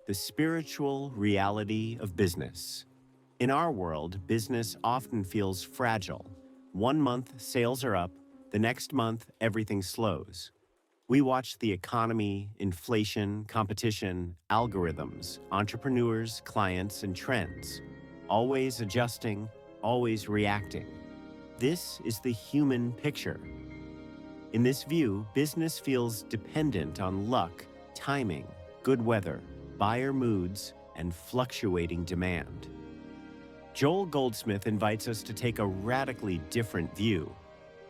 the spiritual reality of business. In our world, business often feels fragile. One month, sales are up. The next month, everything slows. We watch the economy, inflation, competition, algorithms, entrepreneurs, clients, and trends, always adjusting, always reacting. This is the human picture. In this view, business feels dependent on luck, timing, good weather, buyer moods, and fluctuating demand. Joel Goldsmith invites us to take a radically different view.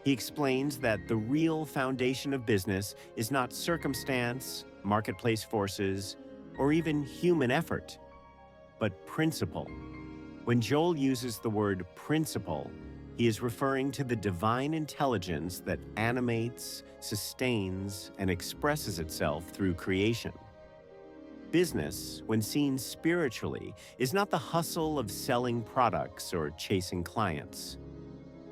He explains that the real foundation of business is not circumstance, marketplace forces, or even human effort, but principle. When Joel uses the word principle, he is referring to the divine intelligence that animates, sustains, and expresses itself through creation. Business, when seen spiritually, is not the hustle of selling products or chasing clients.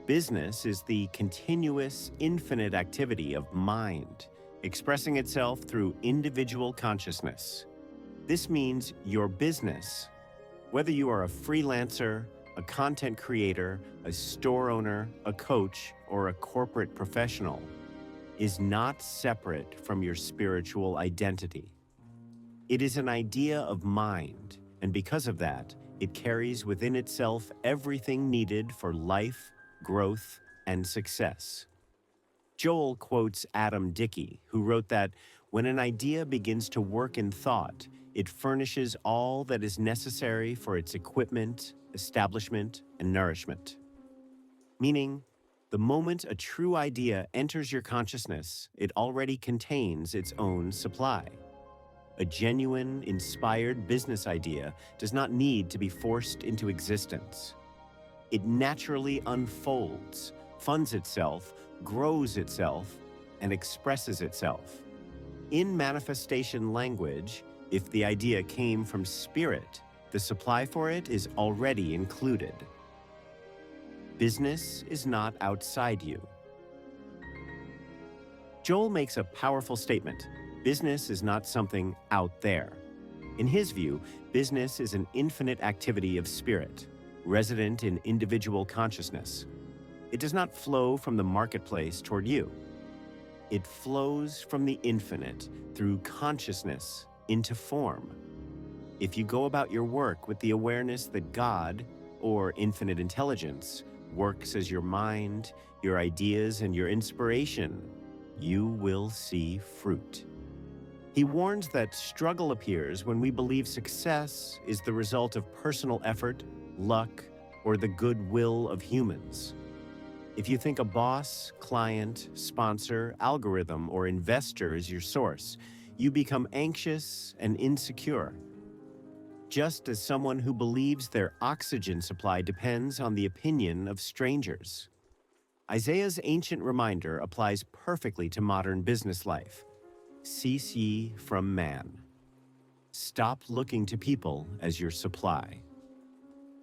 Business is the continuous, infinite activity of mind, expressing itself through individual consciousness. This means your business, whether you are a freelancer, a content creator, a store owner, a coach, or a corporate professional, is not separate from your spiritual identity. It is an idea of mind, and because of that, it carries within itself everything needed for life, growth, and success. Joel quotes Adam Dickey, who wrote that when an idea begins to work in thought, it furnishes all that is necessary for its equipment, establishment, and nourishment. Meaning, the moment a true idea enters your consciousness, it already contains its own supply. A genuine, inspired business idea does not need to be forced into existence. It naturally unfolds, funds itself, grows itself, and expresses itself. In manifestation language, if the idea came from spirit, the supply for it is already included. Business is not outside you. Joel makes a powerful statement. Business is not something out there. In his view, business is an infinite activity of spirit, resident in individual consciousness. It does not flow from the marketplace toward you. It flows from the infinite through consciousness into form. If you go about your work with the awareness that God, or infinite intelligence, works as your mind, your ideas, and your inspiration, you will see fruit. He warns that struggle appears when we believe success is the result of personal effort, luck, or the goodwill of humans. If you think a boss, client, sponsor, algorithm, or investor is your source, you become anxious and insecure. Just as someone who believes their oxygen supply depends on the opinion of strangers. Isaiah's ancient reminder applies perfectly to modern business life. Cease ye from man. Stop looking to people as your supply.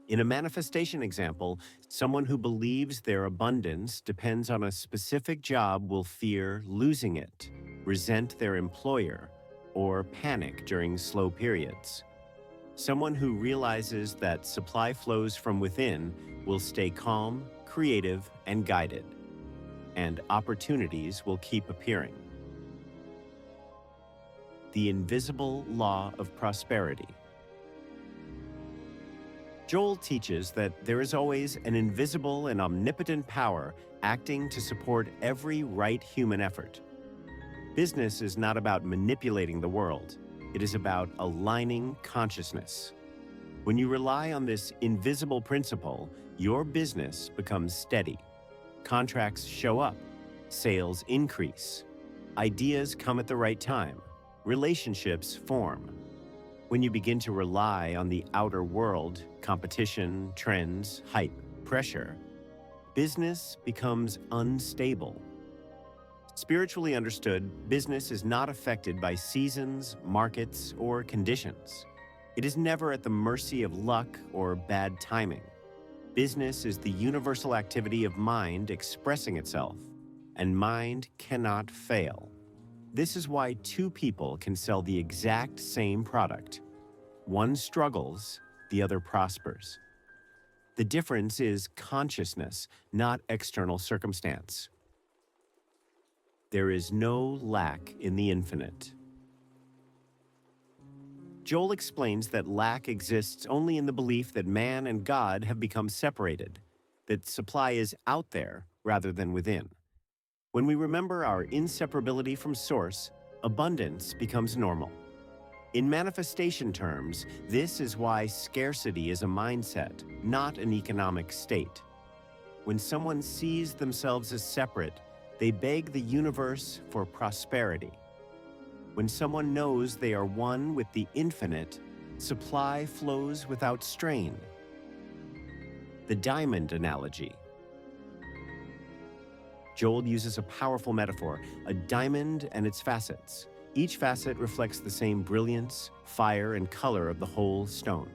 In a manifestation example, someone who believes their abundance depends on a specific job will fear losing it, resent their employer, or panic during slow periods. Someone who realizes that supply flows from within will stay calm, creative, and guided, and opportunities will keep appearing. The invisible law of prosperity. Joel teaches that there is always an invisible and omnipotent power acting to support every right human effort. Business is not about manipulating the world. It is about aligning consciousness. When you rely on this invisible principle, your business becomes steady. Contracts show up, sales increase, ideas come at the right time, relationships form. When you begin to rely on the outer world, competition, trends, hype, pressure, business becomes unstable. Spiritually understood, business is not affected by seasons, markets, or conditions. It is never at the mercy of luck or bad timing. Business is the universal activity of mind expressing itself, and mind cannot fail. This is why two people can sell the exact same product. One struggles, the other prospers. The difference is consciousness, not external circumstance. There is no lack in the infinite. Joel explains that lack exists only in the belief that man and God have become separated, that supply is out there rather than within. When we remember our inseparability from Source, abundance becomes normal. In manifestation terms, this is why scarcity is a mindset, not an economic state. When someone sees themselves as separate, they beg the universe for prosperity. When someone knows they are one with the infinite, supply flows without strain. The diamond analogy. Joel uses a powerful metaphor, a diamond and its facets. Each facet reflects the same brilliance, fire, and color of the whole stone.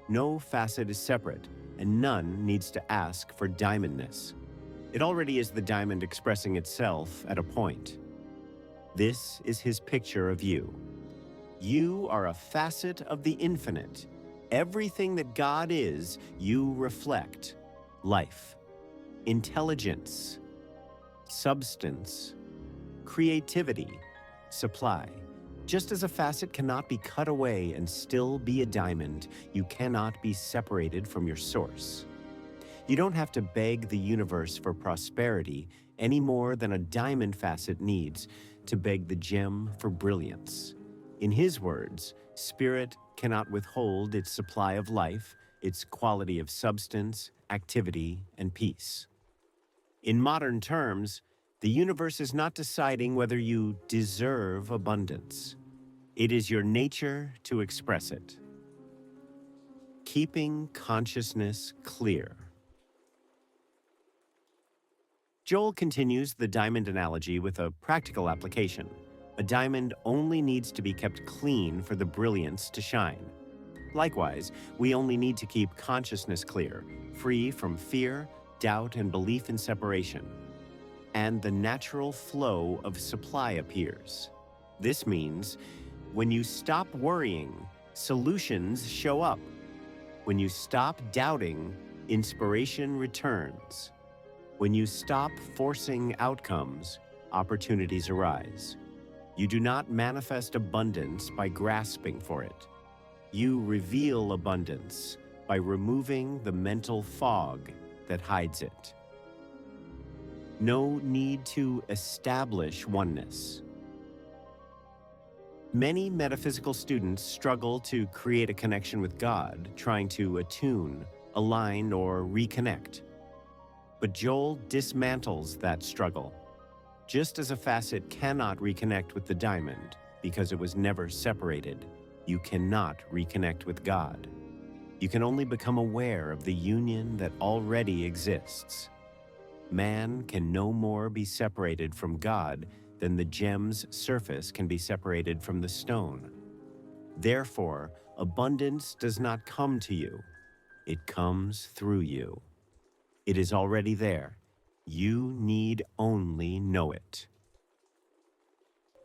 No facet is separate, and none needs to ask for diamondness. It already is the diamond expressing itself at a point. This is his picture of you. You are a facet of the infinite. Everything that God is, you reflect. Life, intelligence, substance, creativity, supply. Just as a facet cannot be cut away and still be a diamond, you cannot be separated from your source. You don't have to beg the universe for prosperity any more than a diamond facet needs to beg the gem for brilliance. In his words, spirit cannot withhold its supply of life, its quality of substance, activity, and peace. In modern terms, the universe is not deciding whether you deserve abundance. It is your nature to express it. Keeping consciousness clear. Joel continues the diamond analogy with a practical application. A diamond only needs to be kept clean for the brilliance to shine. Likewise, we only need to keep consciousness clear, free from fear, doubt, and belief in separation. And the natural flow of supply appears. This means when you stop worrying, solutions show up. When you stop doubting, inspiration returns. When you stop forcing outcomes, opportunities arise. You do not manifest abundance by grasping for it. You reveal abundance by removing the mental fog that hides it. No need to establish oneness. Many metaphysical students struggle to create a connection with God, trying to attune, align, or reconnect. But Joel dismantles that struggle. Just as a facet cannot reconnect with the diamond because it was never separated, you cannot reconnect with God. You can only become aware of the union that already exists. Man can no more be separated from God than the gem's surface can be separated from the stone. Therefore, abundance does not come to you. It comes through you. It is already there. You need only know it.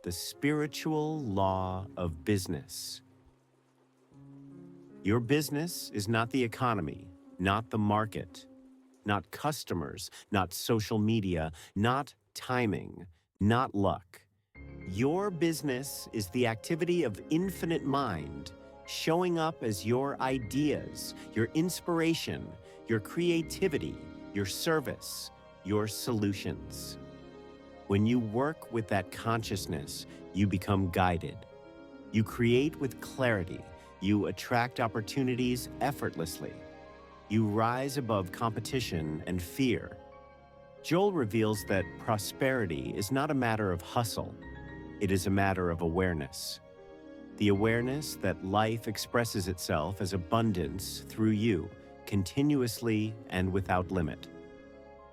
The spiritual law of business. Your business is not the economy, not the market, not customers, not social media, not timing, not luck. Your business is the activity of infinite mind, showing up as your ideas, your inspiration, your creativity, your service, your solutions. When you work with that consciousness, you become guided. You create with clarity. You attract opportunities effortlessly. You rise above competition and fear. Joel reveals that prosperity is not a matter of hustle. It is a matter of awareness. The awareness that life expresses itself as abundance through you, continuously and without limit.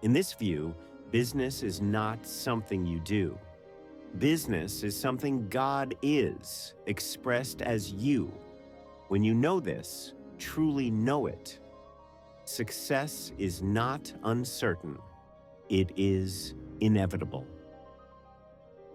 In this view, business is not something you do. Business is something God is, expressed as you. When you know this, truly know it, success is not uncertain. It is inevitable.